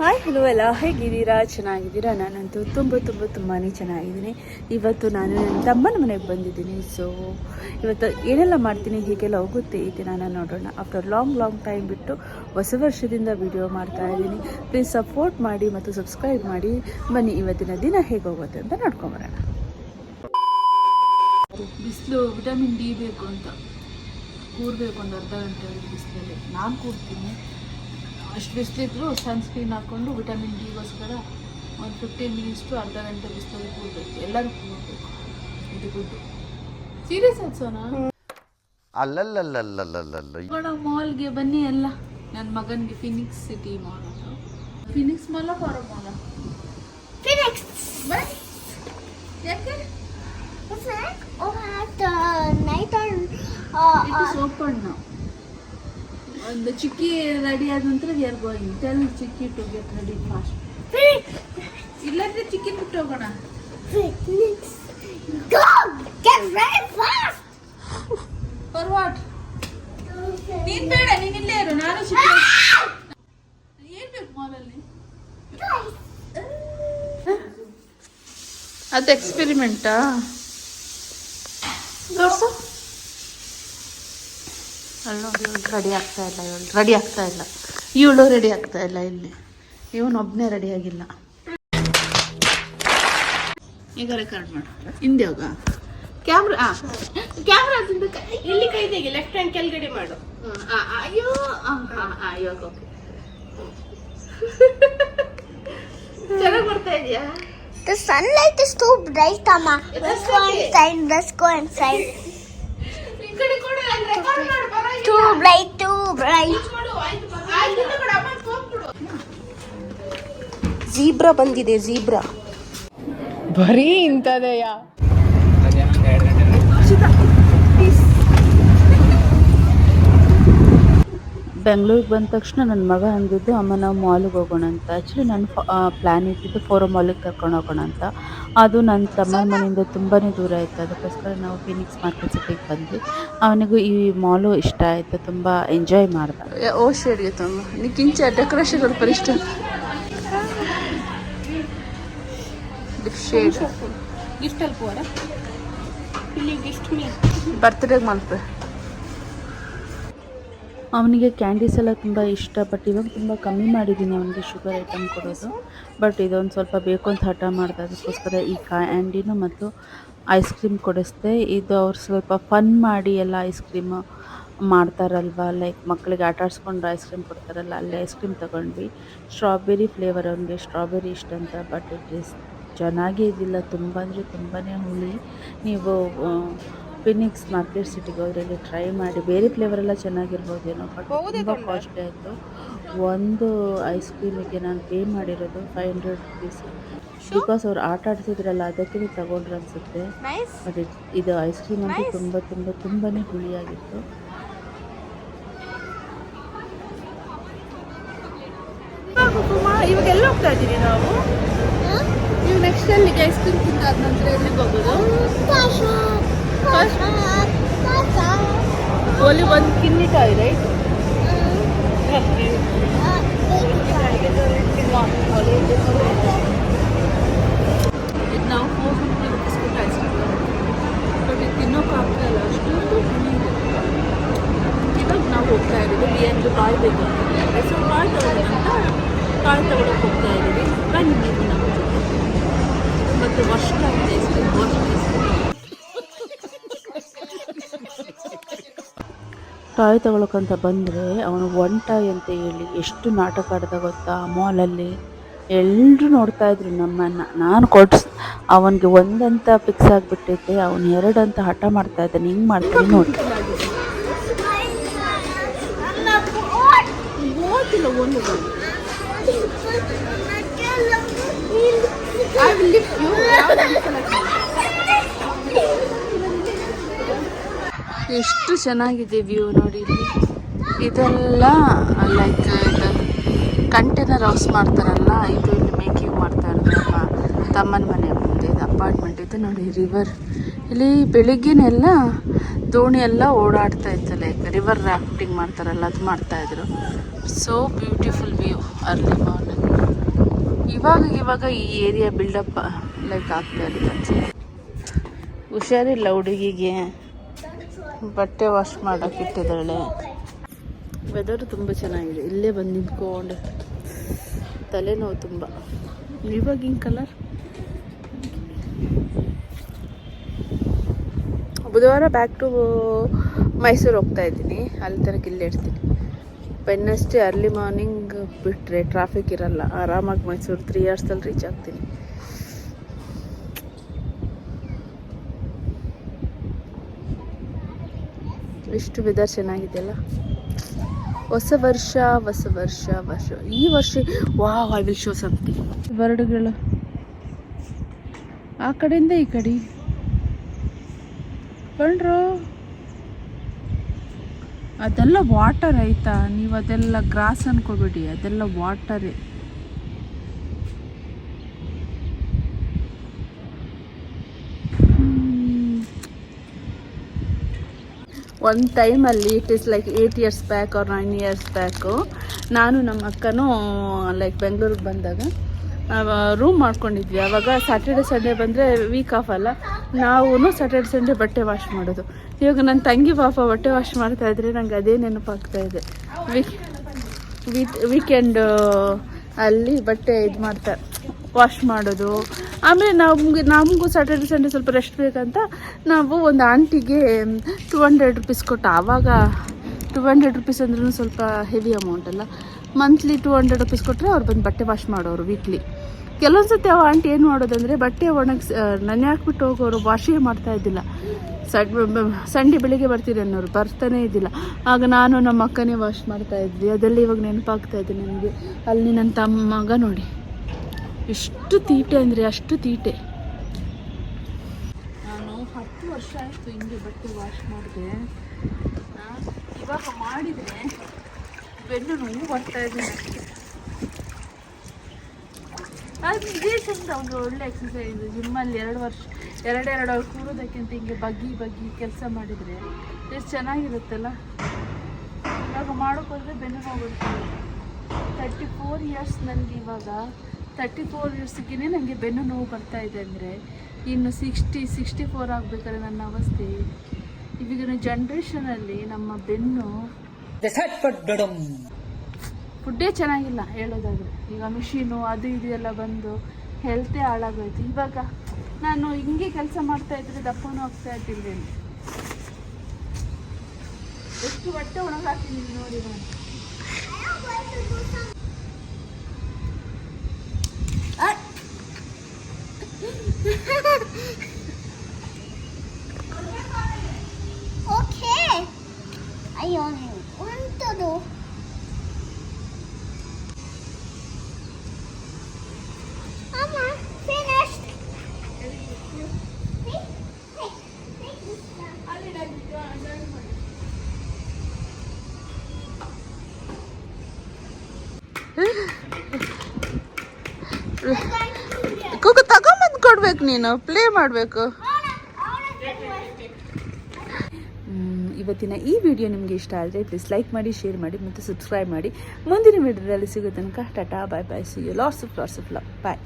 Hi hello ಎಲ್ಲ ಹೇಗಿದ್ದೀರಾ? ಚೆನ್ನಾಗಿದ್ದೀರಾ? ನಾನಂತೂ ತುಂಬಾ ಚೆನ್ನಾಗಿದ್ದೀನಿ. ಇವತ್ತು ನಾನು ನನ್ನ ತಮ್ಮನ ಮನೆಗೆ ಬಂದಿದ್ದೀನಿ. ಸೊ ಇವತ್ತು ಏನೆಲ್ಲ ಮಾಡ್ತೀನಿ, ಹೀಗೆಲ್ಲ ಹೋಗುತ್ತೆ ಈ ದಿನ ನೋಡೋಣ. ಆಫ್ಟರ್ ಲಾಂಗ್ ಟೈಮ್ ಬಿಟ್ಟು ಹೊಸ ವರ್ಷದಿಂದ ವಿಡಿಯೋ ಮಾಡ್ತಾ ಇದ್ದೀನಿ. ಪ್ಲೀಸ್ ಸಪೋರ್ಟ್ ಮಾಡಿ ಮತ್ತು ಸಬ್ಸ್ಕ್ರೈಬ್ ಮಾಡಿ. ಬನ್ನಿ ಇವತ್ತಿನ ದಿನ ಹೇಗೆ ಹೋಗುತ್ತೆ ಅಂತ ನೋಡ್ಕೊಂಬರೋಣ. ಬಿಸಿಲು ವಿಟಮಿನ್ ಡಿ ಬೇಕು ಅಂತ ಕೂರಬೇಕು, ಒಂದು ಅರ್ಧ ಗಂಟೆ ಬಿಸಿಲಲ್ಲಿ ನಾನು ಕೂರ್ತೀನಿ. ಅಷ್ಟು ಬಿಸಿಲಿದ್ರು ಸನ್ಸ್ಕ್ರೀನ್ ಹಾಕ್ಕೊಂಡು ವಿಟಮಿನ್ ಡಿಗೋಸ್ಕರ ಒಂದು 15 ಮಿನಿಟ್ಸ್ ಟು ಅರ್ಧ ಗಂಟೆ ಬಿಸಿಲಲ್ಲಿ ಕೂರಬೇಕು. ಎಲ್ಲರೂ ಕೂರಬೇಕು. ಇದು ಗುಡ್ಡು ಸೀರಿಯಸ್ ಆಯ್ಸೋನಾ? ಅಲ್ಲಲ್ಲಲ್ಲಲ್ಲಲ್ಲಲ್ಲ ಮಾಲ್ಗೆ ಬನ್ನಿ ಎಲ್ಲ. ನನ್ನ ಮಗನಿಗೆ ಫಿನಿಕ್ಸ್ ಸಿಟಿ ಮಾಲ್ ಅದು. ಫಿನಿಕ್ಸ್ ಮಾಲ ಫಾರಂ ಮಾಲ? ಫಿನಿಕ್ಸ್. ಯಾಕೆ? ಓಪನ್ ನಾವು ಒಂದು ಚಿಕ್ಕಿ ರೆಡಿ ಆದ ನಂತರ we are going. Tell chikki to get ready fast. ಇಲ್ಲಾಂದ್ರೆ ಚಿಕ್ಕಿ ಬಿಟ್ಟು ಹೋಗೋಣ. For what? ನೀನ್ ಬೇಡ, ನೀನ್ ಇಲ್ಲೇ ಇರು. ನಾನು ಚಿಕ್ಕಿ ಏನ್ ಬೇಕು ಮಾಲಲ್ಲಿ? ಅದು ಎಕ್ಸ್ಪೆರಿಮೆಂಟಾ? ತೋರ್ಸು. ರೆಡಿ ಆಗ್ತಾ ಇಲ್ಲ ಇವಳು ರೆಡಿ ಆಗ್ತಾ ಇಲ್ಲ. ಇಲ್ಲಿ ಇವನೊಬ್ಬನೇ ರೆಡಿ ಆಗಿಲ್ಲ. ಈಗ ರೆಕಾರ್ಡ್ ಮಾಡು. ಹಿಂದೆ ಹೋಗ. ಕ್ಯಾಮ್ರಾ ಇಲ್ಲಿ ಕೈ ತೆಗಿ. ಲೆಫ್ಟ್ ಹ್ಯಾಂಡ್ ಕೆಳಗಡೆ ಮಾಡು. ಅಯ್ಯೋ ಇವಾಗ ಓಕೆ. ಚೆನ್ನಾಗಿ ಬರ್ತಾ ಇದೆಯಾ? The sunlight is too bright, Amma. Let's go inside. Too bright. Zebra ಬಂದಿದೆ. zebra ಬರೀ ಇಂತದೆಯಾ? ಬೆಂಗಳೂರಿಗೆ ಬಂದ ತಕ್ಷಣ ನನ್ನ ಮಗ ಅಂದಿದ್ದು, ಅಮ್ಮ ನಾವು ಮಾಲಿಗೆ ಹೋಗೋಣ ಅಂತ. ಆ್ಯಕ್ಚುಲಿ ನನ್ನ ಪ್ಲ್ಯಾನ್ ಇದ್ದಿದ್ದು ಫೋರಮ್ ಮಾಲಿಗೆ ಕರ್ಕೊಂಡು ಹೋಗೋಣ ಅಂತ. ಅದು ನನ್ನ ತಮ್ಮನ ಮನೆಯಿಂದ ತುಂಬಾ ದೂರ ಇತ್ತು. ಅದಕ್ಕೋಸ್ಕರ ನಾವು ಫಿನಿಕ್ಸ್ ಮಾರ್ಕೆಟ್ ಸಿಟಿಗೆ ಬಂದ್ವಿ. ಅವನಿಗೂ ಈ ಮಾಲು ಇಷ್ಟ ಆಯಿತು, ತುಂಬ ಎಂಜಾಯ್ ಮಾಡ್ದ. ಓ ಶೇಡ್ಗೆ ತುಂಬ ನೀ ಕಿಂಚ ಡೆಕೋರೇಷನ್ ಪರಿಷ್ಟ ಶೇಡ್ ಗಿಫ್ಟ್ ಅಲ್ಲಿ ಪೋರ ಇಲ್ಲಿ ಗಿಫ್ಟ್ ಮೀ ಬರ್ತ್ಡೇಗೆ ಮಲ್ಪೆ. ಅವನಿಗೆ ಕ್ಯಾಂಡೀಸ್ ಎಲ್ಲ ತುಂಬ ಇಷ್ಟ. ಬಟ್ ಇವಾಗ ತುಂಬ ಕಮ್ಮಿ ಮಾಡಿದ್ದೀನಿ ಅವನಿಗೆ ಶುಗರ್ ಐಟಮ್ ಕೊಡೋದು. ಬಟ್ ಇದೊಂದು ಸ್ವಲ್ಪ ಬೇಕು ಅಂತ ಹಠ ಮಾಡ್ದೆ. ಅದಕ್ಕೋಸ್ಕರ ಈ ಕ್ಯಾಂಡಿನೂ ಮತ್ತು ಐಸ್ ಕ್ರೀಮ್ ಕೊಡಿಸ್ದೆ. ಇದು ಅವ್ರು ಸ್ವಲ್ಪ ಫನ್ ಮಾಡಿ ಎಲ್ಲ ಐಸ್ ಕ್ರೀಮ್ ಮಾಡ್ತಾರಲ್ವ, ಲೈಕ್ ಮಕ್ಕಳಿಗೆ ಆಟ ಆಡಿಸ್ಕೊಂಡು ಐಸ್ ಕ್ರೀಮ್ ಕೊಡ್ತಾರಲ್ಲ, ಅಲ್ಲಿ ಐಸ್ ಕ್ರೀಮ್ ತೊಗೊಂಡ್ವಿ. ಸ್ಟ್ರಾಬೆರಿ ಫ್ಲೇವರ್, ಅವನಿಗೆ ಸ್ಟ್ರಾಬೆರಿ ಇಷ್ಟ ಅಂತ. ಬಟ್ ಇಟ್ ಈಸ್ ಚೆನ್ನಾಗೇ ಇದ್ದಿಲ್ಲ, ತುಂಬ ಅಂದರೆ ತುಂಬಾ ಹುಳಿ. ನೀವು ಫಿನಿಕ್ಸ್ ಮಾರ್ಕೆಟ್ ಸಿಟಿಗೆ ಹೋದ್ರೆ ಇಲ್ಲಿ ಟ್ರೈ ಮಾಡಿ. ಬೇರೆ ಫ್ಲೇವರೆಲ್ಲ ಚೆನ್ನಾಗಿರ್ಬೋದೇನೋ, ಬಟ್ ತುಂಬ ಕಾಸ್ಟ್ಲಿ ಆಯಿತು. ಒಂದು ಐಸ್ ಕ್ರೀಮಿಗೆ ನಾನು ಪೇ ಮಾಡಿರೋದು 500 ರುಪೀಸ್. ಬಿಕಾಸ್ ಅವ್ರು ಆಟ ಆಡಿಸಿದ್ರಲ್ಲ, ಅದಕ್ಕೆ ತಗೊಂಡ್ರು ಅನಿಸುತ್ತೆ. ಬಟ್ ಇದು ಐಸ್ ಕ್ರೀಮ್ ಅಂತೂ ತುಂಬಾ ಹುಳಿಯಾಗಿತ್ತು. ಇವಾಗ ಎಲ್ಲ ಹೋಗ್ತಾ ಇದ್ದೀವಿ ನಾವು. ನೀವು ನೆಕ್ಸ್ಟ್ ಎಲ್ಲಿಗೆ ಐಸ್ ಕ್ರೀಮ್ ತಿಂದಾದ ನಂತರ ಎಲ್ಲಿಗೆ ಹೋಗೋದು? ಓನ್ಲಿ ಒಂದು ಕಿನ್ನಿಕಾಯಿ ರೈಟ್? ಇದು ನಾವು 450 ರುಪೀಸ್ ಕೊಟ್ಟು ಐಸ್ ಕ್ರೀಮ್. ಬಟ್ ಇದು ತಿನ್ನೋಕ್ಕಾಗ್ತಾ ಇಲ್ಲ, ಅಷ್ಟು ಹುಳಿ ಇದೆ. ಇವಾಗ ನಾವು ಹೋಗ್ತಾ ಇರೋದು ಬಿಯನ್ಗೆ ಕಾಯಿ ಬೇಕು ಅಂತ. ಹೆಸರು ಕಾಯಿ ತಗೊಳ್ಳೋದಂತ ಕಾಯಿ ತಗೊಳಕ್ಕೆ ಹೋಗ್ತಾ ಇದ್ದೀವಿ. ಬನ್ನಿ ನೀವು ನಮ್ಮ ಜೊತೆ. ಮತ್ತು ವರ್ಷ ಆಗಿದೆ ಐಸ್ ಕ್ರೀಮ್, ಟಾಯ್ ತಗೊಳಕ್ಕಂತ ಬಂದರೆ ಅವನು ಒನ್ ಟಾಯ್ ಅಂತ ಹೇಳಿ ಎಷ್ಟು ನಾಟಕ ಆಡ್ದ ಗೊತ್ತಾ? ಮಾಲಲ್ಲಿ ಎಲ್ಲರೂ ನೋಡ್ತಾಯಿದ್ರು ನಮ್ಮನ್ನು. ನಾನು ಅವನಿಗೆ ಒಂದಂತ ಫಿಕ್ಸ್ ಆಗಿಬಿಟ್ಟಿದ್ದೆ, ಅವನು 2 ಅಂತ ಹಠ ಮಾಡ್ತಾ ಇದ್ದಾನೆ. ಹಿಂಗೆ ಮಾಡ್ತಾನೆ ನೋಡಿ. ಎಷ್ಟು ಚೆನ್ನಾಗಿದೆ ವ್ಯೂ ನೋಡಿ ಇಲ್ಲಿ. ಇದೆಲ್ಲ ಲೈಕ್ ಇದು ಕಂಟೈನರ್ ಹೌಸ್ ಮಾಡ್ತಾರಲ್ಲ, ಇದು ಇಲ್ಲಿ ಮೇಕಿಂಗ್ ಮಾಡ್ತಾ ಇರೋದು ನಮ್ಮ ತಮ್ಮನ ಮನೆ ಮುಂದೆ. ಇದು ಅಪಾರ್ಟ್ಮೆಂಟ್ ಇದೆ ನೋಡಿ. ರಿವರ್ ಇಲ್ಲಿ ಬೆಳಿಗ್ಗೆನೆಲ್ಲ ದೋಣಿ ಎಲ್ಲ ಓಡಾಡ್ತಾ ಇತ್ತು, ಲೈಕ್ ರಿವರ್ ರಾಫ್ಟಿಂಗ್ ಮಾಡ್ತಾರಲ್ಲ ಅದು ಮಾಡ್ತಾಯಿದ್ರು. So beautiful view early morning. ಇವಾಗ ಈ ಏರಿಯಾ ಬಿಲ್ಡಪ್ ಲೈಕ್ ಆಗ್ತಾ ಇರುತ್ತೆ ಅನ್ಸುತ್ತೆ. ಹುಷಾರಿಲ್ಲ ಹುಡುಗಿಗೆ, ಬಟ್ಟೆ ವಾಶ್ ಮಾಡೋಕೆ ಇಟ್ಟಿದ್ದಾಳೆ. ವೆದರ್ ತುಂಬ ಚೆನ್ನಾಗಿದೆ. ಇಲ್ಲೇ ಬಂದು ನಿಂತ್ಕೊಂಡು ತಲೆನೋವು ತುಂಬ. ಇವಾಗಿನ ಕಲರ್ ಬುಧವಾರ ಬ್ಯಾಕ್ ಟು ಮೈಸೂರು ಹೋಗ್ತಾ ಇದ್ದೀನಿ. ಅಲ್ಲಿ ತನಕ ಇಲ್ಲೇ ಇರ್ತೀನಿ. ಬೆನ್ನಷ್ಟೇ ಅರ್ಲಿ ಮಾರ್ನಿಂಗ್ ಬಿಟ್ಟರೆ ಟ್ರಾಫಿಕ್ ಇರಲ್ಲ. ಆರಾಮಾಗಿ ಮೈಸೂರು 3 ಅವರ್ಸಲ್ಲಿ ರೀಚ್ ಆಗ್ತೀನಿ. ಎಷ್ಟು ವೆದರ್ ಚೆನ್ನಾಗಿದೆಯಲ್ಲ. ಹೊಸ ವರ್ಷ ಈ ವರ್ಷ wow, I will show something. ಬರ್ಡ್ಗಳು ಆ ಕಡೆಯಿಂದ ಈ ಕಡೆ ಬಂಡ್ರು. ಅದೆಲ್ಲ ವಾಟರ್ ಆಯ್ತಾ, ನೀವು ಅದೆಲ್ಲ ಗ್ರಾಸ್ ಅನ್ಕೋಬೇಡಿ, ಅದೆಲ್ಲ ವಾಟರೇ. ಒಂದು ಟೈಮಲ್ಲಿ it is like 8 years back or 9 years back ನಾನು ನಮ್ಮ ಅಕ್ಕನೂ ಲೈಕ್ ಬೆಂಗಳೂರಿಗೆ ಬಂದಾಗ ರೂಮ್ ಮಾಡ್ಕೊಂಡಿದ್ವಿ. ಆವಾಗ ಸ್ಯಾಟರ್ಡೆ ಸಂಡೇ ಬಂದರೆ ವೀಕ್ ಆಫ್ ಅಲ್ಲ, ನಾವು ಸ್ಯಾಟರ್ಡೆ ಸಂಡೇ ಬಟ್ಟೆ ವಾಶ್ ಮಾಡೋದು. ಇವಾಗ ನನ್ನ ತಂಗಿ ಪಾಪ ಬಟ್ಟೆ ವಾಶ್ ಮಾಡ್ತಾಯಿದ್ರೆ ನಂಗೆ ಅದೇ ನೆನಪಾಗ್ತಾಯಿದೆ. ವೀಕೆಂಡ್ ಅಲ್ಲಿ ಬಟ್ಟೆ ಇದು ಮಾಡ್ತಾರೆ, ವಾಶ್ ಮಾಡೋದು. ಆಮೇಲೆ ನಮಗೂ ಸ್ಯಾಟರ್ಡೆ ಸಂಡೇ ಸ್ವಲ್ಪ ರೆಸ್ಟ್ ಬೇಕಂತ ನಾವು ಒಂದು ಆಂಟಿಗೆ 200 rupees ಕೊಟ್ಟು, ಆವಾಗ 200 rupees ಅಂದ್ರೂ ಸ್ವಲ್ಪ ಹೆವಿ ಅಮೌಂಟ್ ಅಲ್ಲ. ಮಂತ್ಲಿ 200 rupees ಕೊಟ್ಟರೆ ಅವ್ರು ಬಂದು ಬಟ್ಟೆ ವಾಶ್ ಮಾಡೋರು ವೀಕ್ಲಿ. ಕೆಲವೊಂದು ಸತಿ ಆ ಆಂಟಿ ಏನು ಮಾಡೋದಂದರೆ ಬಟ್ಟೆ ನೆನೆ ಹಾಕ್ಬಿಟ್ಟು ಹೋಗೋರು, ವಾಶೇ ಮಾಡ್ತಾ ಇದ್ದಿಲ್ಲ. ಸಂಡೇ ಬೆಳಿಗ್ಗೆ ಬರ್ತೀರಿ ಅನ್ನೋರು, ಬರ್ತಾನೇ ಇದ್ದಿಲ್ಲ. ಆಗ ನಾನು ನಮ್ಮ ಅಕ್ಕನೇ ವಾಶ್ ಮಾಡ್ತಾ ಇದ್ವಿ. ಅದೆಲ್ಲ ಇವಾಗ ನೆನಪಾಗ್ತಾ ಇದೆ ನನಗೆ. ಅಲ್ಲಿ ನನ್ನ ತಮ್ಮಗ ನೋಡಿ ಎಷ್ಟು ತೀಟೆ ಅಂದರೆ ಅಷ್ಟು ತೀಟೆ. ನಾನು 10 ವರ್ಷ ಆಯಿತು ಹಿಂಗೆ ಬಟ್ಟೆ ವಾಶ್ ಮಾಡಿದೆ. ಇವಾಗ ಮಾಡಿದರೆ ಬೆನ್ನು ನೋವು ಬರ್ತಾ ಇದೆ ನನಗೆ. ಅದು ಇದೇ ಚಂದ, ಒಂದು ಒಳ್ಳೆ ಎಕ್ಸಸೈಸ್. ಜಿಮ್ಮಲ್ಲಿ 2 ವರ್ಷ 2 ಅವರ್ ಕೂರೋದಕ್ಕಿಂತ ಹಿಂಗೆ ಬಗ್ಗಿ ಕೆಲಸ ಮಾಡಿದರೆ ಎಷ್ಟು ಚೆನ್ನಾಗಿರುತ್ತಲ್ಲ. ಇವಾಗ ಮಾಡೋಕ್ಕೋದ್ರೆ ಬೆನ್ನು ನೋವು ಬರ್ತದೆ. 34 years ನನಗೆ ಇವಾಗ. 34 yearsಗೆ ನನಗೆ ಬೆನ್ನು ನೋವು ಬರ್ತಾ ಇದೆ ಅಂದರೆ ಇನ್ನು 64 ಆಗಬೇಕಾದ್ರೆ ನನ್ನ ಅವಸ್ಥೆ. ಈಗಿನ ಜನ್ರೇಷನಲ್ಲಿ ನಮ್ಮ ಬೆನ್ನು ಫುಡ್ಡೇ ಚೆನ್ನಾಗಿಲ್ಲ ಹೇಳೋದಾದರೆ. ಈಗ ಮಿಷಿನು ಅದು ಇದು ಎಲ್ಲ ಬಂದು ಹೆಲ್ತೇ ಹಾಳಾಗೋಯ್ತು. ಇವಾಗ ನಾನು ಹಿಂಗೆ ಕೆಲಸ ಮಾಡ್ತಾ ಇದ್ರೆ ದಪ್ಪನೂ ಆಗ್ತಾ ಇರ್ತಿಲ್ವೇನು. ಎಷ್ಟು ಬಟ್ಟೆ ಒಣಗಾಕ್ತೀನಿ ನೋಡಿ ನಾನು. Okay. I only want to do. Mama, finished. Take this ಕುಕ್ಕು ತಗೊಂಬಂದು ಕೊಡ್ಬೇಕು, ನೀನು ಪ್ಲೇ ಮಾಡಬೇಕು. ಇವತ್ತಿನ ಈ ವಿಡಿಯೋ ನಿಮಗೆ ಇಷ್ಟ ಆದರೆ ಪ್ಲೀಸ್ ಲೈಕ್ ಮಾಡಿ, ಶೇರ್ ಮಾಡಿ ಮತ್ತು ಸಬ್ಸ್ಕ್ರೈಬ್ ಮಾಡಿ. ಮುಂದಿನ ವಿಡಿಯೋದಲ್ಲಿ ಸಿಗೋ ತನಕ ಟಾಟಾ, bye bye, see you. Lots of love. Bye.